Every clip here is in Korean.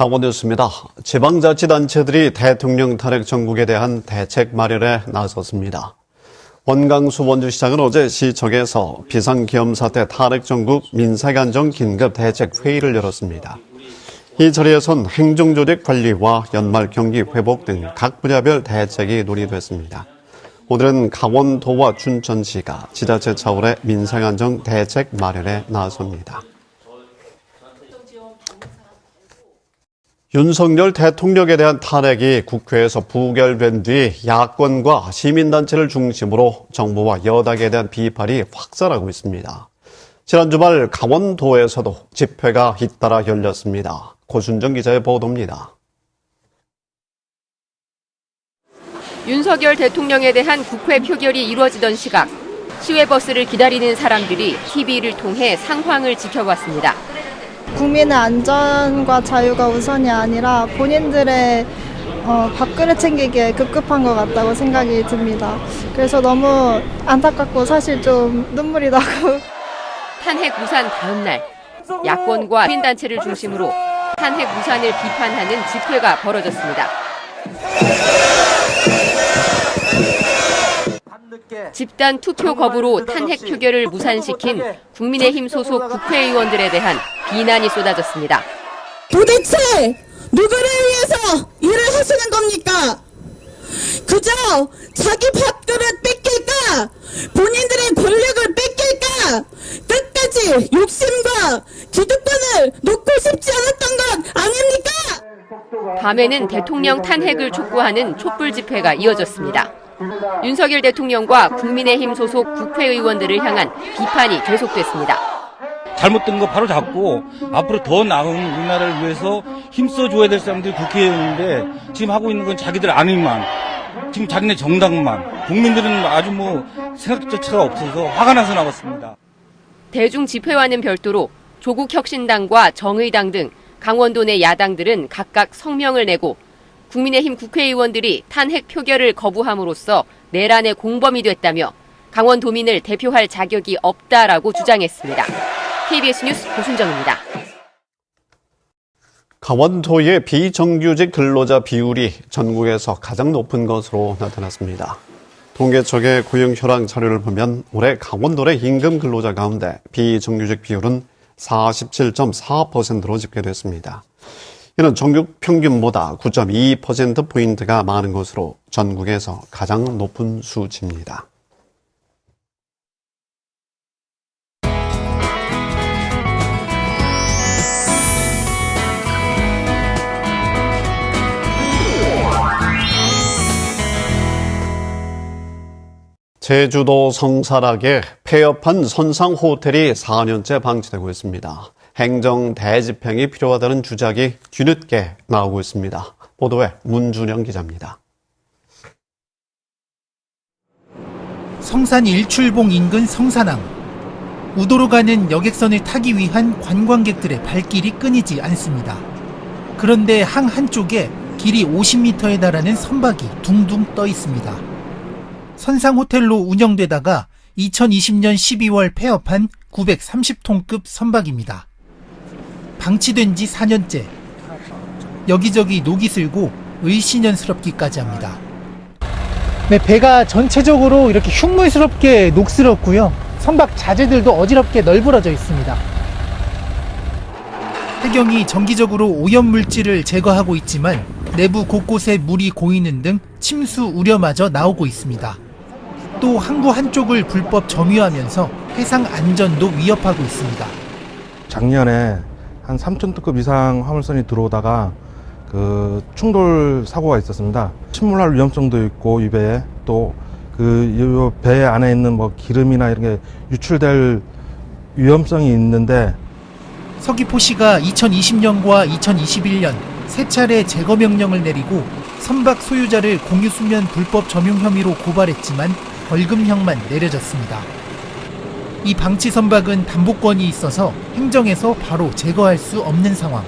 강원도였습니다. 지방자치단체들이 대통령 탄핵 정국에 대한 대책 마련에 나섰습니다. 원강수 원주시장은 어제 시청에서 비상기염사태 탄핵 정국 민사안정 긴급 대책 회의를 열었습니다. 이 자리에선 행정조직 관리와 연말 경기 회복 등 각 분야별 대책이 논의됐습니다. 오늘은 강원도와 춘천시가 지자체 차원의 민생안정 대책 마련에 나섭니다. 윤석열 대통령에 대한 탄핵이 국회에서 부결된 뒤 야권과 시민단체를 중심으로 정부와 여당에 대한 비판이 확산하고 있습니다. 지난 주말 강원도에서도 집회가 잇따라 열렸습니다. 고순정 기자의 보도입니다. 윤석열 대통령에 대한 국회 표결이 이루어지던 시각, 시외버스를 기다리는 사람들이 TV를 통해 상황을 지켜봤습니다. 국민의 안전과 자유가 우선이 아니라 본인들의 밥그릇 챙기기에 급급한 것 같다고 생각이 듭니다. 그래서 너무 안타깝고 사실 좀 눈물이 나고. 탄핵 무산 다음 날, 야권과 시민단체를 중심으로 탄핵 무산을 비판하는 집회가 벌어졌습니다. 집단 투표 거부로 탄핵 표결을 무산시킨 국민의힘 소속 국회의원들에 대한 비난이 쏟아졌습니다. 도대체 누구를 위해서 일을 하시는 겁니까? 그저 자기 밥그릇 뺏길까? 본인들의 권력을 뺏길까? 끝까지 욕심과 기득권을 놓고 싶지 않았던 것 아닙니까? 밤에는 대통령 탄핵을 촉구하는 촛불 집회가 이어졌습니다. 윤석열 대통령과 국민의힘 소속 국회의원들을 향한 비판이 계속됐습니다. 잘못된 거 바로 잡고 앞으로 더 나은 우리나라를 위해서 힘써줘야 될 사람들이 국회의원인데 지금 하고 있는 건 자기들 안위만, 지금 자기네 정당만, 국민들은 아주 생각 자체가 없어서 화가 나서 나왔습니다. 대중 집회와는 별도로 조국혁신당과 정의당 등 강원도 내 야당들은 각각 성명을 내고 국민의힘 국회의원들이 탄핵 표결을 거부함으로써 내란의 공범이 됐다며 강원도민을 대표할 자격이 없다라고 주장했습니다. KBS 뉴스 고순정입니다. 강원도의 비정규직 근로자 비율이 전국에서 가장 높은 것으로 나타났습니다. 통계청의 고용 현황 자료를 보면 올해 강원도 내 임금 근로자 가운데 비정규직 비율은 47.4%로 집계됐습니다. 이는 전국 평균보다 9.2%포인트가 많은 것으로 전국에서 가장 높은 수치입니다. 제주도 성산락에 폐업한 선상호텔이 4년째 방치되고 있습니다. 행정 대집행이 필요하다는 주장이 뒤늦게 나오고 있습니다. 보도에 문준영 기자입니다. 성산 일출봉 인근 성산항. 우도로 가는 여객선을 타기 위한 관광객들의 발길이 끊이지 않습니다. 그런데 항 한쪽에 길이 50m에 달하는 선박이 둥둥 떠 있습니다. 선상호텔로 운영되다가 2020년 12월 폐업한 930톤급 선박입니다. 방치된 지 4년째. 여기저기 녹이 슬고 을씨년스럽기까지 합니다. 네, 배가 전체적으로 이렇게 흉물스럽게 녹슬었고요. 선박 자재들도 어지럽게 널브러져 있습니다. 해경이 정기적으로 오염물질을 제거하고 있지만 내부 곳곳에 물이 고이는 등 침수 우려마저 나오고 있습니다. 또 항구 한쪽을 불법 점유하면서 해상 안전도 위협하고 있습니다. 작년에 한 3,000톤급 이상 화물선이 들어오다가 충돌 사고가 있었습니다. 침몰할 위험성도 있고 이 배에 또 배 안에 있는 기름이나 이런 게 유출될 위험성이 있는데 서귀포시가 2020년과 2021년 세 차례 제거 명령을 내리고 선박 소유자를 공유수면 불법 점용 혐의로 고발했지만 벌금형만 내려졌습니다. 이 방치 선박은 담보권이 있어서 행정에서 바로 제거할 수 없는 상황.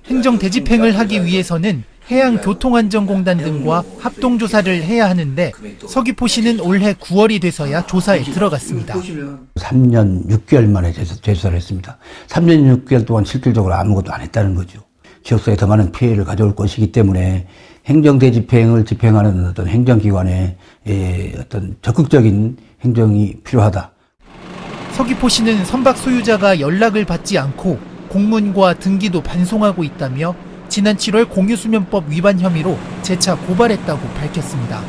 행정 대집행을 하기 위해서는 해양교통안전공단 등과 합동조사를 해야 하는데 서귀포시는 올해 9월이 돼서야 조사에 들어갔습니다. 3년 6개월 만에 제소를 했습니다. 3년 6개월 동안 실질적으로 아무것도 안 했다는 거죠. 지역사회에 더 많은 피해를 가져올 것이기 때문에 행정대집행을 집행하는 어떤 행정기관의 어떤 적극적인 행정이 필요하다. 서귀포시는 선박 소유자가 연락을 받지 않고 공문과 등기도 반송하고 있다며 지난 7월 공유수면법 위반 혐의로 재차 고발했다고 밝혔습니다.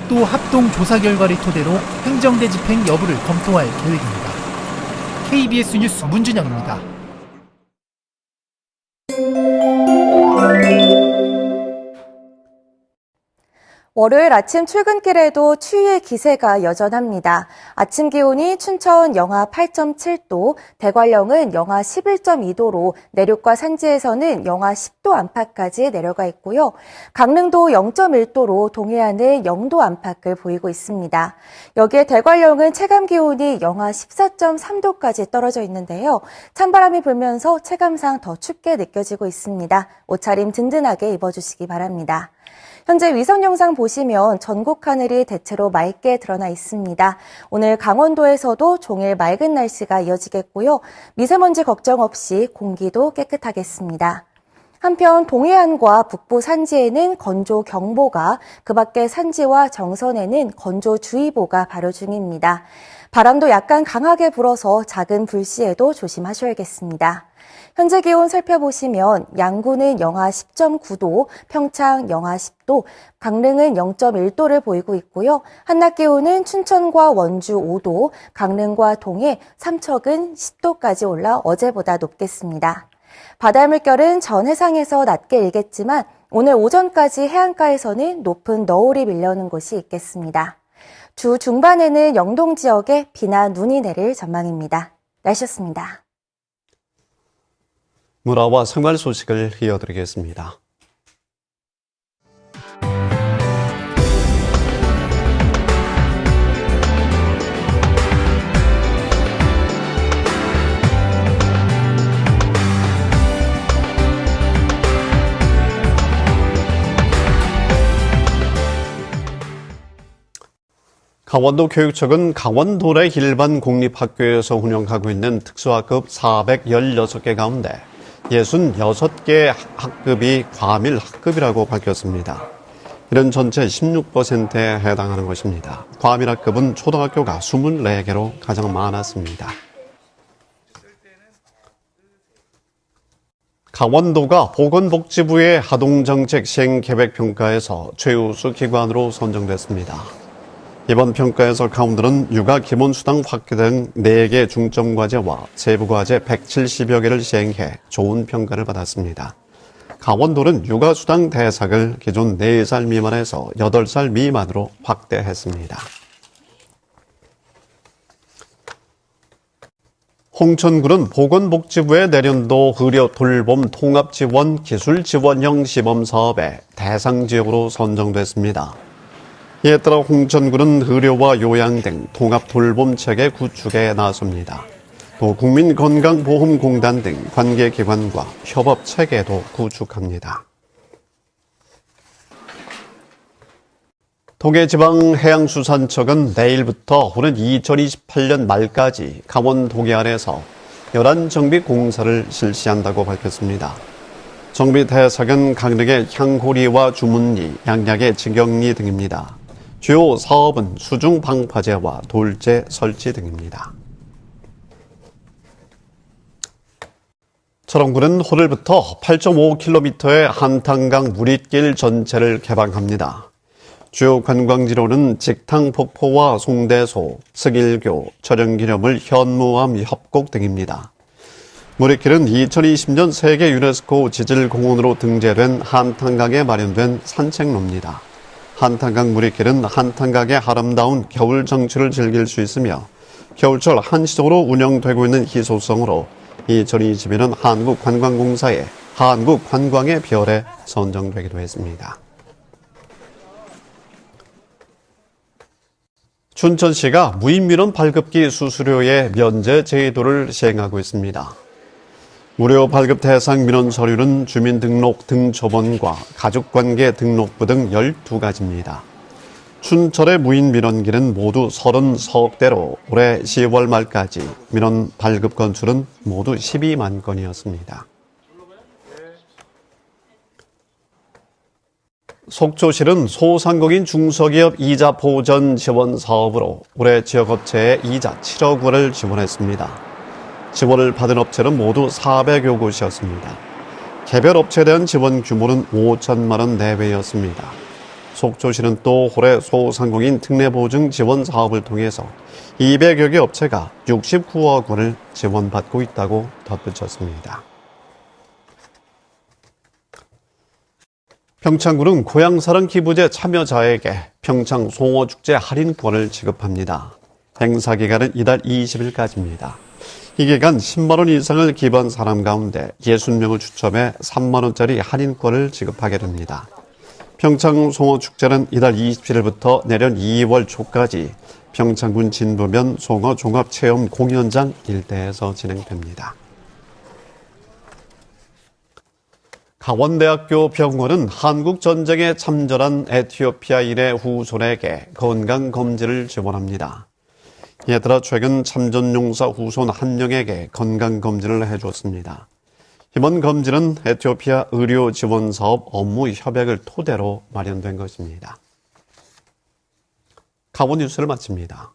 또 합동 조사 결과를 토대로 행정대집행 여부를 검토할 계획입니다. KBS 뉴스 문준영입니다. 월요일 아침 출근길에도 추위의 기세가 여전합니다. 아침 기온이 춘천 영하 8.7도, 대관령은 영하 11.2도로 내륙과 산지에서는 영하 10도 안팎까지 내려가 있고요. 강릉도 0.1도로 동해안은 0도 안팎을 보이고 있습니다. 여기에 대관령은 체감 기온이 영하 14.3도까지 떨어져 있는데요. 찬바람이 불면서 체감상 더 춥게 느껴지고 있습니다. 옷차림 든든하게 입어주시기 바랍니다. 현재 위성 영상 보시면 전국 하늘이 대체로 맑게 드러나 있습니다. 오늘 강원도에서도 종일 맑은 날씨가 이어지겠고요. 미세먼지 걱정 없이 공기도 깨끗하겠습니다. 한편 동해안과 북부 산지에는 건조경보가, 그 밖에 산지와 정선에는 건조주의보가 발효 중입니다. 바람도 약간 강하게 불어서 작은 불씨에도 조심하셔야겠습니다. 현재 기온 살펴보시면 양구는 영하 10.9도, 평창 영하 10도, 강릉은 0.1도를 보이고 있고요. 한낮 기온은 춘천과 원주 5도, 강릉과 동해, 삼척은 10도까지 올라 어제보다 높겠습니다. 바다 물결은 전 해상에서 낮게 일겠지만 오늘 오전까지 해안가에서는 높은 너울이 밀려오는 곳이 있겠습니다. 주 중반에는 영동 지역에 비나 눈이 내릴 전망입니다. 날씨였습니다. 문화와 생활 소식을 이어드리겠습니다. 강원도 교육청은 강원도내 일반 공립학교에서 운영하고 있는 특수학급 416개 가운데 66개 학급이 과밀 학급이라고 밝혔습니다. 이런 전체 16%에 해당하는 것입니다. 과밀 학급은 초등학교가 24개로 가장 많았습니다. 강원도가 보건복지부의 아동정책 시행계획평가에서 최우수 기관으로 선정됐습니다. 이번 평가에서 강원도는 육아 기본수당 확대 등 4개 중점과제와 세부과제 170여 개를 시행해 좋은 평가를 받았습니다. 강원도는 육아수당 대상을 기존 4살 미만에서 8살 미만으로 확대했습니다. 홍천군은 보건복지부의 내년도 의료 돌봄 통합지원 기술지원형 시범사업의 대상지역으로 선정됐습니다. 이에 따라 홍천군은 의료와 요양 등 통합 돌봄체계 구축에 나섭니다. 또 국민건강보험공단 등 관계기관과 협업체계도 구축합니다. 동해지방해양수산청은 내일부터 오는 2028년 말까지 강원 동해안에서 11정비 공사를 실시한다고 밝혔습니다. 정비 대상은 강릉의 향호리와 주문리, 양양의 직영리 등입니다. 주요 사업은 수중 방파제와 돌제 설치 등입니다. 철원군은 오늘부터 8.5km의 한탄강 무릿길 전체를 개방합니다. 주요 관광지로는 직탕폭포와 송대소, 스길교, 철영기념물 현무암 협곡 등입니다. 무릿길은 2020년 세계 유네스코 지질공원으로 등재된 한탄강에 마련된 산책로입니다. 한탄강 무릿길은 한탄강의 아름다운 겨울 정취를 즐길 수 있으며 겨울철 한시적으로 운영되고 있는 희소성으로 2022년 한국관광공사의 한국관광의 별에 선정되기도 했습니다. 춘천시가 무인민원 발급기 수수료의 면제 제도를 시행하고 있습니다. 무료 발급 대상 민원 서류는 주민등록 등초본과 가족관계 등록부 등 12가지입니다. 춘천의 무인 민원기는 모두 30서대로 올해 10월 말까지 민원 발급 건수는 모두 12만 건이었습니다. 속초시는 소상공인 중소기업 이자 보전 지원 사업으로 올해 지역업체에 이자 7억 원을 지원했습니다. 지원을 받은 업체는 모두 400여 곳이었습니다. 개별 업체에 대한 지원 규모는 5천만 원 내외였습니다. 속초시는 또 올해 소상공인 특례보증 지원 사업을 통해서 200여 개 업체가 69억 원을 지원받고 있다고 덧붙였습니다. 평창군은 고향사랑 기부제 참여자에게 평창 송어축제 할인권을 지급합니다. 행사 기간은 이달 20일까지입니다. 이 기간 10만 원 이상을 기부한 사람 가운데 60명을 추첨해 3만 원짜리 할인권을 지급하게 됩니다. 평창 송어축제는 이달 27일부터 내년 2월 초까지 평창군 진부면 송어 종합체험 공연장 일대에서 진행됩니다. 강원대학교 병원은 한국전쟁에 참전한 에티오피아인의 후손에게 건강검진을 지원합니다. 이에 따라 최근 참전용사 후손 한 명에게 건강검진을 해줬습니다. 이번 검진은 에티오피아 의료지원사업 업무 협약을 토대로 마련된 것입니다. 강원 뉴스를 마칩니다.